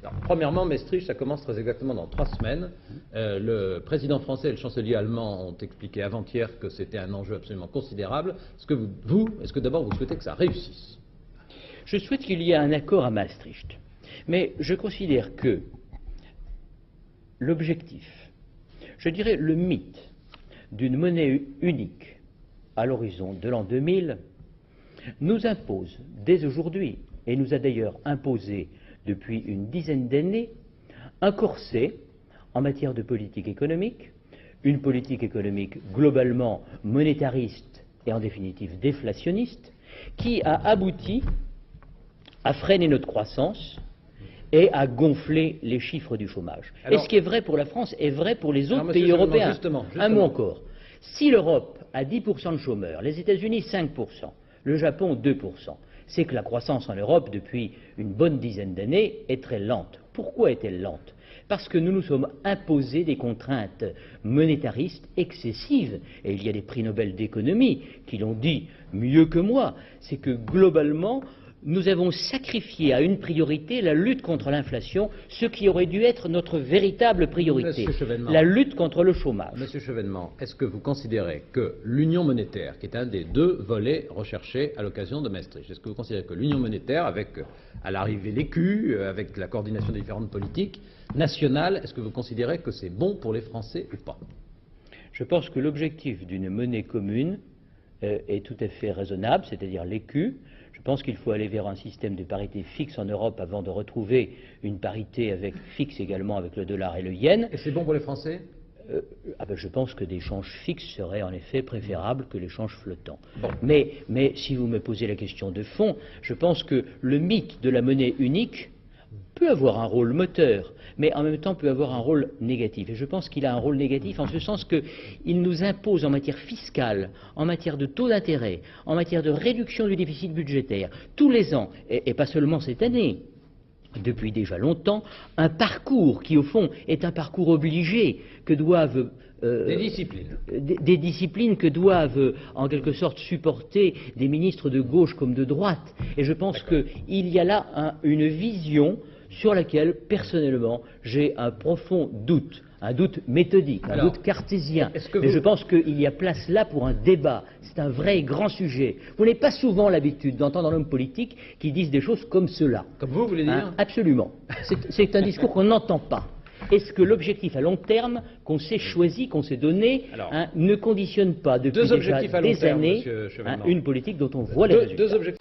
Alors, premièrement, Maastricht, ça commence très exactement dans 3 semaines. Le président français et le chancelier allemand ont expliqué avant-hier que c'était un enjeu absolument considérable. Est-ce que d'abord vous souhaitez que ça réussisse? Je souhaite qu'il y ait un accord à Maastricht. Mais je considère que l'objectif, je dirais le mythe d'une monnaie unique à l'horizon de l'an 2000 nous impose dès aujourd'hui, et nous a d'ailleurs imposé depuis une dizaine d'années, un corset en matière de politique économique, une politique économique globalement monétariste et en définitive déflationniste, qui a abouti à freiner notre croissance et à gonfler les chiffres du chômage. Alors, et ce qui est vrai pour la France est vrai pour les autres pays européens. Justement. Un mot encore. Si l'Europe a 10% de chômeurs, les États-Unis 5%, le Japon 2%, c'est que la croissance en Europe, depuis une bonne dizaine d'années, est très lente. Pourquoi est-elle lente? Parce que nous nous sommes imposés des contraintes monétaristes excessives. Et il y a des prix Nobel d'économie qui l'ont dit mieux que moi. C'est que globalement, nous avons sacrifié à une priorité la lutte contre l'inflation, ce qui aurait dû être notre véritable priorité, la lutte contre le chômage. Monsieur Chevènement, est-ce que vous considérez que l'union monétaire, qui est un des 2 volets recherchés à l'occasion de Maastricht, est-ce que vous considérez que l'union monétaire, avec à l'arrivée l'écu, avec la coordination des différentes politiques nationales, est-ce que vous considérez que c'est bon pour les Français ou pas? Je pense que l'objectif d'une monnaie commune est tout à fait raisonnable, c'est-à-dire l'écu. Je pense qu'il faut aller vers un système de parité fixe en Europe avant de retrouver une parité fixe également avec le dollar et le yen. Et c'est bon pour les Français? Je pense que des changes fixes seraient en effet préférables que les changes flottants. Bon. Mais si vous me posez la question de fond, je pense que le mythe de la monnaie unique peut avoir un rôle moteur, mais en même temps peut avoir un rôle négatif. Et je pense qu'il a un rôle négatif en ce sens qu'il nous impose en matière fiscale, en matière de taux d'intérêt, en matière de réduction du déficit budgétaire, tous les ans, et pas seulement cette année, depuis déjà longtemps, un parcours qui au fond est un parcours obligé que doivent des disciplines que doivent en quelque sorte supporter des ministres de gauche comme de droite. Et je pense qu'il y a là une vision sur laquelle, personnellement, j'ai un profond doute, un doute méthodique, un doute cartésien. Mais je pense qu'il y a place là pour un débat. C'est un vrai et grand sujet. Vous n'avez pas souvent l'habitude d'entendre un homme politique qui dise des choses comme cela. Comme vous voulez dire? Absolument. C'est un discours qu'on n'entend pas. Est-ce que l'objectif à long terme qu'on s'est choisi, qu'on s'est donné, ne conditionne pas depuis déjà des années une politique dont on voit les résultats?